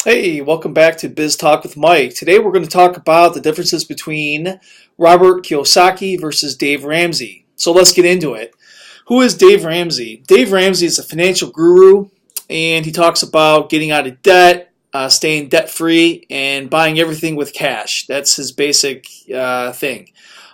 Hey, welcome back to Biz Talk with Mike. Today we're going to talk about the differences between Robert Kiyosaki versus Dave Ramsey. So let's get into it. Who is Dave Ramsey? Dave Ramsey is a financial guru, and he talks about getting out of debt, staying debt free, and buying everything with cash. That's his basic thing.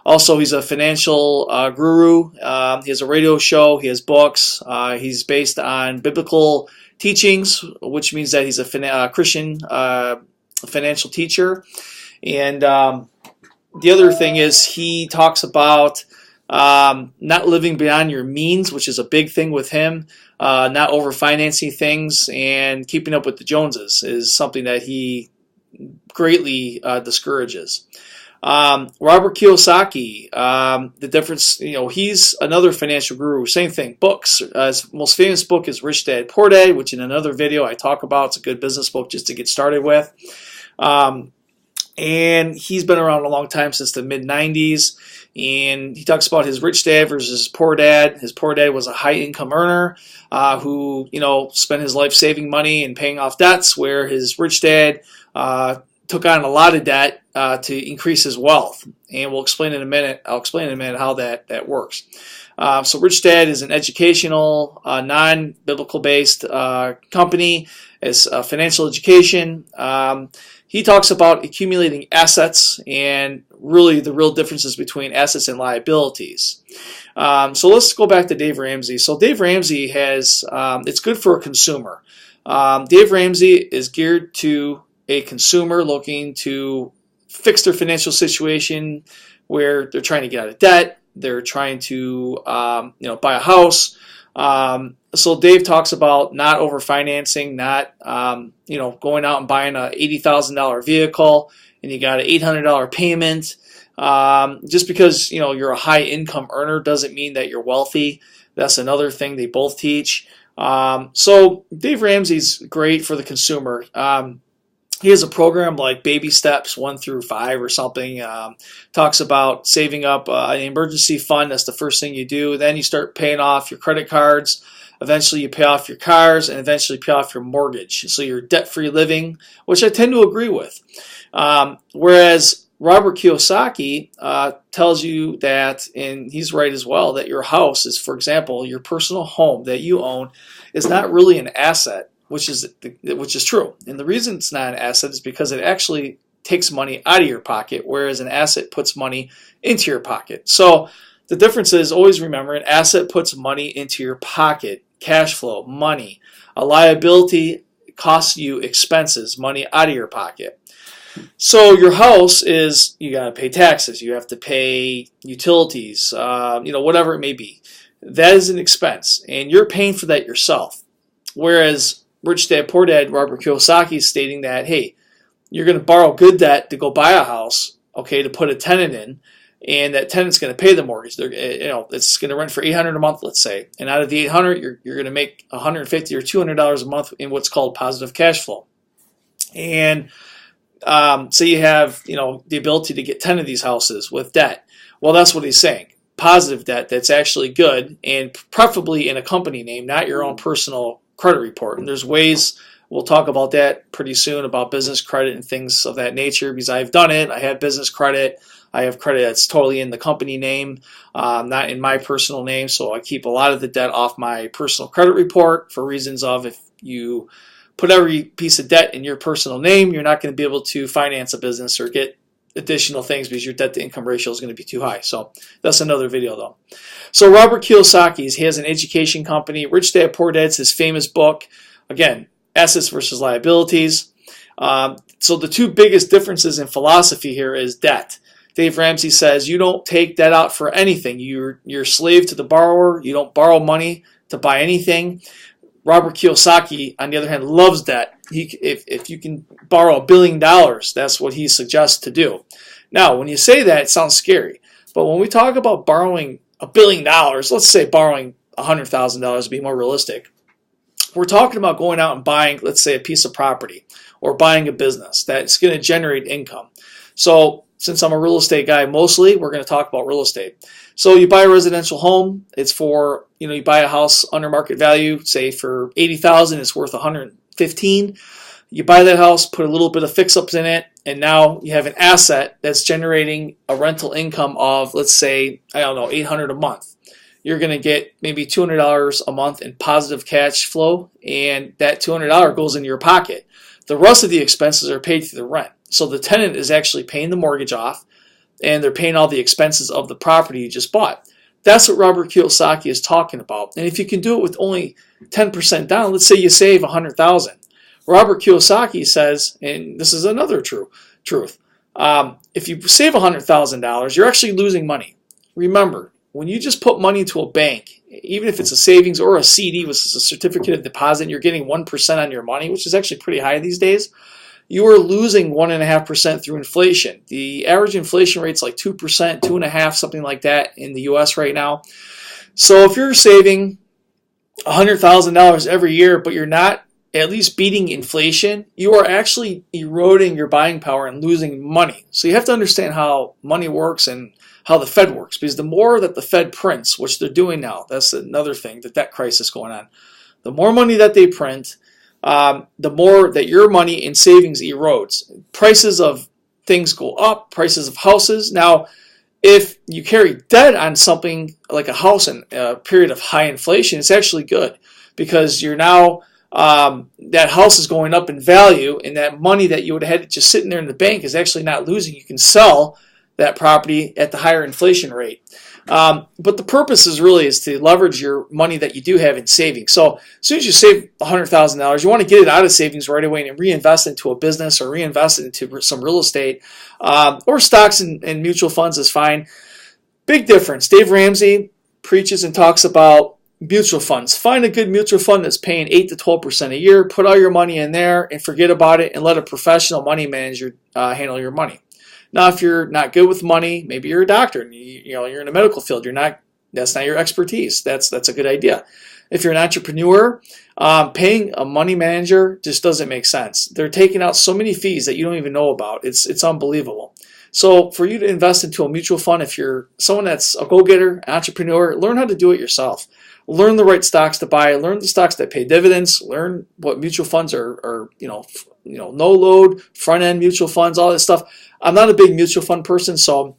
Also, he's a financial guru. He has a radio show. He has books. He's based on biblical teachings, which means that he's a Christian financial teacher. And the other thing is he talks about not living beyond your means, which is a big thing with him. Not overfinancing things and keeping up with the Joneses is something that he greatly discourages. Robert Kiyosaki, the difference, he's another financial guru. Same thing, books. His most famous book is Rich Dad Poor Dad, which in another video I talk about. It's a good business book just to get started with. And he's been around a long time, since the mid-90s. And he talks about his rich dad versus his poor dad. His poor dad was a high-income earner who, spent his life saving money and paying off debts, where his rich dad took on a lot of debt to increase his wealth. And we'll explain in a minute. I'll explain in a minute how that works. So Rich Dad is an educational, non-biblical based company. It's financial education. He talks about accumulating assets and really the real differences between assets and liabilities. So let's go back to Dave Ramsey. So Dave Ramsey has, it's good for a consumer. Dave Ramsey is geared to a consumer looking to fix their financial situation, where they're trying to get out of debt, they're trying to buy a house. So Dave talks about not overfinancing, not going out and buying a $80,000 vehicle and you got an $800 payment. Just because you're a high income earner doesn't mean that you're wealthy. That's another thing they both teach. So Dave Ramsey's great for the consumer. He has a program like Baby Steps 1 through 5 or something. Talks about saving up an emergency fund. That's the first thing you do. Then you start paying off your credit cards. Eventually you pay off your cars, and eventually pay off your mortgage. So you're debt-free living, which I tend to agree with. Whereas Robert Kiyosaki tells you that, and he's right as well, that your house is, for example, your personal home that you own is not really an asset, which is true. And the reason it's not an asset is because it actually takes money out of your pocket, whereas an asset puts money into your pocket. So the difference is, always remember, an asset puts money into your pocket, cash flow, money. A liability costs you expenses, money out of your pocket. So your house is, you got to pay taxes, you have to pay utilities, whatever it may be. That is an expense, and you're paying for that yourself. Whereas Rich Dad Poor Dad, Robert Kiyosaki, is stating that, hey, you're going to borrow good debt to go buy a house, okay, to put a tenant in, and that tenant's going to pay the mortgage. It's going to rent for $800 a month, let's say, and out of the $800, you're going to make $150 or $200 a month in what's called positive cash flow. And so you have, the ability to get 10 of these houses with debt. Well, that's what he's saying. Positive debt that's actually good, and preferably in a company name, not your own personal credit report. And there's ways, we'll talk about that pretty soon, about business credit and things of that nature, because I've done it. I have business credit. I have credit that's totally in the company name, not in my personal name. So I keep a lot of the debt off my personal credit report, for reasons of, if you put every piece of debt in your personal name, you're not going to be able to finance a business or get additional things, because your debt to income ratio is going to be too high. So that's another video though. So Robert Kiyosaki, he has an education company. Rich Dad Poor Dad's his famous book. Again, assets versus liabilities. So the two biggest differences in philosophy here is debt. Dave Ramsey says you don't take debt out for anything. You're a slave to the borrower. You don't borrow money to buy anything. Robert Kiyosaki, on the other hand, loves debt. If you can borrow $1 billion, that's what he suggests to do. Now, when you say that, it sounds scary. But when we talk about borrowing $1 billion, let's say borrowing $100,000 to be more realistic, we're talking about going out and buying, let's say, a piece of property or buying a business that's going to generate income. So since I'm a real estate guy mostly, we're going to talk about real estate. So you buy a residential home. It's for, you buy a house under market value, say for $80,000, it's worth $115,000. You buy that house, put a little bit of fix-ups in it, and now you have an asset that's generating a rental income of, let's say, I don't know, $800 a month. You're going to get maybe $200 a month in positive cash flow, and that $200 goes into your pocket. The rest of the expenses are paid through the rent. So the tenant is actually paying the mortgage off, and they're paying all the expenses of the property you just bought. That's what Robert Kiyosaki is talking about. And if you can do it with only 10% down, let's say you save $100,000. Robert Kiyosaki says, and this is another truth, if you save $100,000, you're actually losing money. Remember, when you just put money into a bank, even if it's a savings or a CD, which is a certificate of deposit, and you're getting 1% on your money, which is actually pretty high these days, you are losing 1.5% through inflation. The average inflation rate is like 2%, 2.5%, something like that in the US right now. So if you're saving $100,000 every year, but you're not at least beating inflation, you are actually eroding your buying power and losing money. So you have to understand how money works and how the Fed works, because the more that the Fed prints, which they're doing now, that's another thing, the debt crisis going on. The more money that they print, the more that your money in savings erodes. Prices of things go up, prices of houses. Now, if you carry debt on something like a house in a period of high inflation, it's actually good, because you're now that house is going up in value, and that money that you would have had just sitting there in the bank is actually not losing. You can sell that property at the higher inflation rate. But the purpose is to leverage your money that you do have in savings. So as soon as you save $100,000, you want to get it out of savings right away and reinvest into a business or reinvest into some real estate, or stocks and mutual funds is fine. Big difference. Dave Ramsey preaches and talks about mutual funds. Find a good mutual fund that's paying 8 to 12% a year. Put all your money in there and forget about it, and let a professional money manager handle your money. Now, if you're not good with money, maybe you're a doctor and you're in the medical field. That's not your expertise. That's a good idea. If you're an entrepreneur, paying a money manager just doesn't make sense. They're taking out so many fees that you don't even know about. It's unbelievable. So for you to invest into a mutual fund, if you're someone that's a go-getter, entrepreneur, learn how to do it yourself. Learn the right stocks to buy. Learn the stocks that pay dividends. Learn what mutual funds are no load, front end mutual funds, all that stuff. I'm not a big mutual fund person, so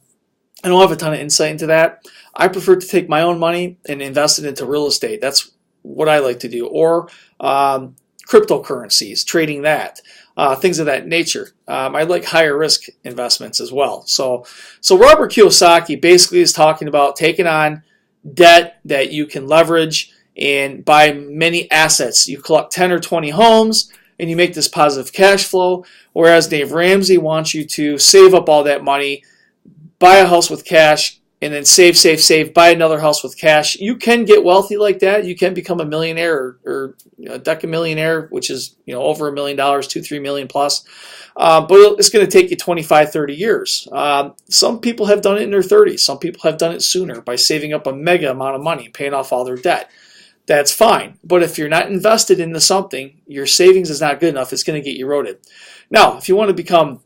I don't have a ton of insight into that. I prefer to take my own money and invest it into real estate. That's what I like to do. Or cryptocurrencies, trading that, things of that nature. I like higher risk investments as well. So Robert Kiyosaki basically is talking about taking on debt that you can leverage and buy many assets. You collect 10 or 20 homes, and you make this positive cash flow, whereas Dave Ramsey wants you to save up all that money, buy a house with cash, and then save, buy another house with cash. You can get wealthy like that. You can become a millionaire or a decamillionaire, which is over $1 million, 2-3 million plus. But it's going to take you 25, 30 years. Some people have done it in their 30s. Some people have done it sooner by saving up a mega amount of money and paying off all their debt. That's fine. But if you're not invested into something, your savings is not good enough. It's going to get eroded. Now, if you want to become,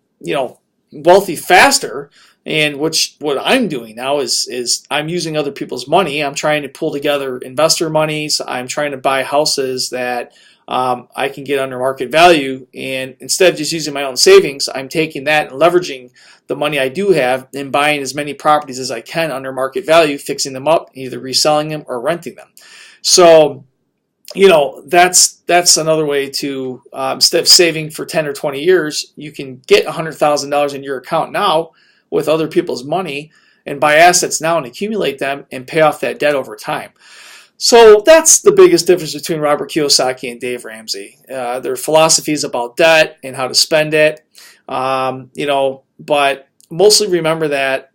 wealthy faster, and what I'm doing now is I'm using other people's money. I'm trying to pull together investor monies. I'm trying to buy houses that I can get under market value. And instead of just using my own savings, I'm taking that and leveraging the money I do have and buying as many properties as I can under market value, fixing them up, either reselling them or renting them. So, that's another way to, instead of saving for 10 or 20 years, you can get $100,000 in your account now with other people's money and buy assets now and accumulate them and pay off that debt over time. So that's the biggest difference between Robert Kiyosaki and Dave Ramsey. Their philosophies about debt and how to spend it, but mostly remember that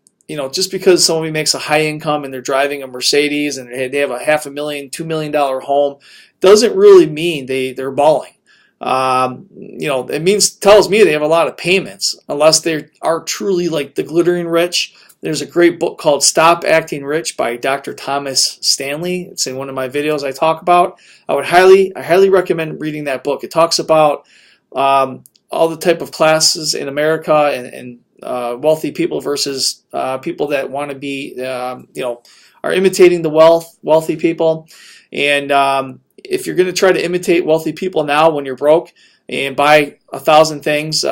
just because somebody makes a high income and they're driving a Mercedes and they have a $500,000, $2 million home, doesn't really mean they're balling. It tells me they have a lot of payments, unless they are truly like the glittering rich. There's a great book called Stop Acting Rich by Dr. Thomas Stanley. It's in one of my videos I talk about. I highly recommend reading that book. It talks about all the type of classes in America and wealthy people versus people that want to be, are imitating the wealthy people. And if you're going to try to imitate wealthy people now when you're broke, and buy 1,000 things,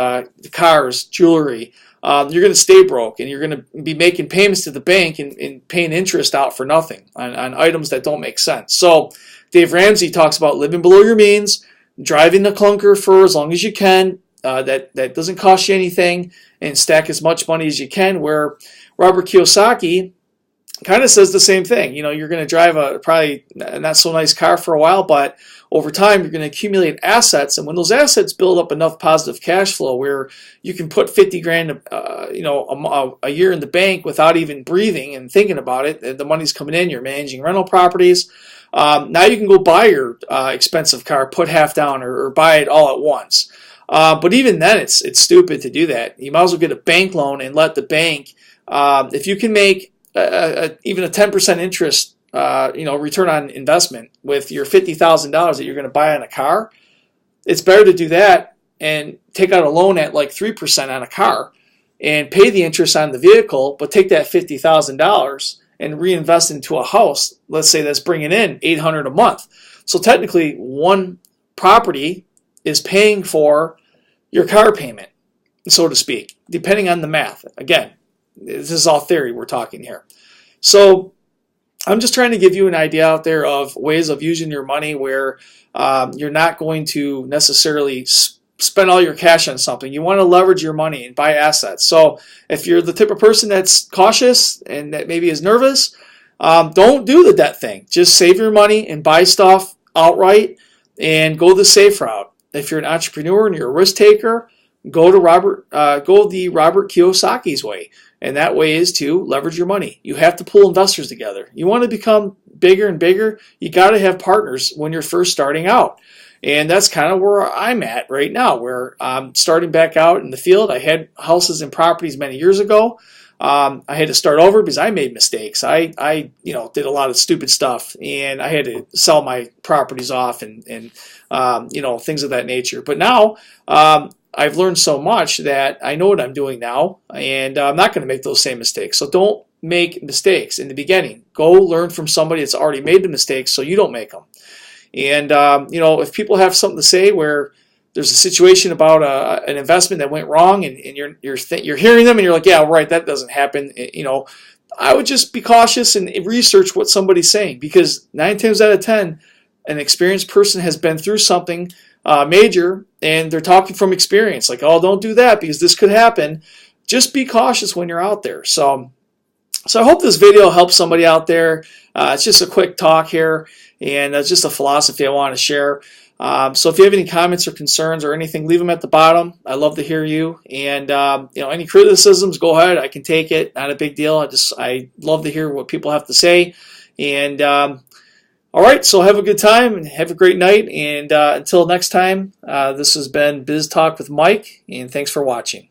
cars, jewelry, you're going to stay broke, and you're going to be making payments to the bank and paying interest out for nothing on items that don't make sense. So Dave Ramsey talks about living below your means, driving the clunker for as long as you can, that doesn't cost you anything, and stack as much money as you can, where Robert Kiyosaki kind of says the same thing. You're going to drive a probably not so nice car for a while, but over time you're going to accumulate assets, and when those assets build up enough positive cash flow where you can put 50 grand a year in the bank without even breathing and thinking about it, the money's coming in, you're managing rental properties. Now you can go buy your expensive car, put half down, or buy it all at once. But even then, it's stupid to do that. You might as well get a bank loan and let the bank, if you can make even a 10% interest, return on investment with your $50,000 that you're going to buy on a car, it's better to do that and take out a loan at like 3% on a car and pay the interest on the vehicle, but take that $50,000 and reinvest into a house, let's say that's bringing in $800 a month. So technically, one property is paying for your car payment, so to speak, depending on the math. Again, this is all theory we're talking here. So I'm just trying to give you an idea out there of ways of using your money where you're not going to necessarily spend all your cash on something. You want to leverage your money and buy assets. So if you're the type of person that's cautious and that maybe is nervous, don't do the debt thing. Just save your money and buy stuff outright and go the safe route. If you're an entrepreneur and you're a risk taker, go the Robert Kiyosaki's way. And that way is to leverage your money. You have to pull investors together. You want to become bigger and bigger, you got to have partners when you're first starting out. And that's kind of where I'm at right now, where I'm starting back out in the field. I had houses and properties many years ago. I had to start over because I made mistakes. I did a lot of stupid stuff, and I had to sell my properties off and things of that nature. But now I've learned so much that I know what I'm doing now, and I'm not going to make those same mistakes. So don't make mistakes in the beginning. Go learn from somebody that's already made the mistakes so you don't make them. And if people have something to say where there's a situation about an investment that went wrong, and you're hearing them and you're like, yeah, right, that doesn't happen. I would just be cautious and research what somebody's saying, because 9 times out of 10, an experienced person has been through something major, and they're talking from experience. Like, oh, don't do that because this could happen. Just be cautious when you're out there. So I hope this video helps somebody out there. It's just a quick talk here, and it's just a philosophy I want to share. So if you have any comments or concerns or anything, leave them at the bottom. I love to hear you. And any criticisms, go ahead. I can take it. Not a big deal. I love to hear what people have to say. And all right, so have a good time and have a great night. And until next time, this has been Biz Talk with Mike, and thanks for watching.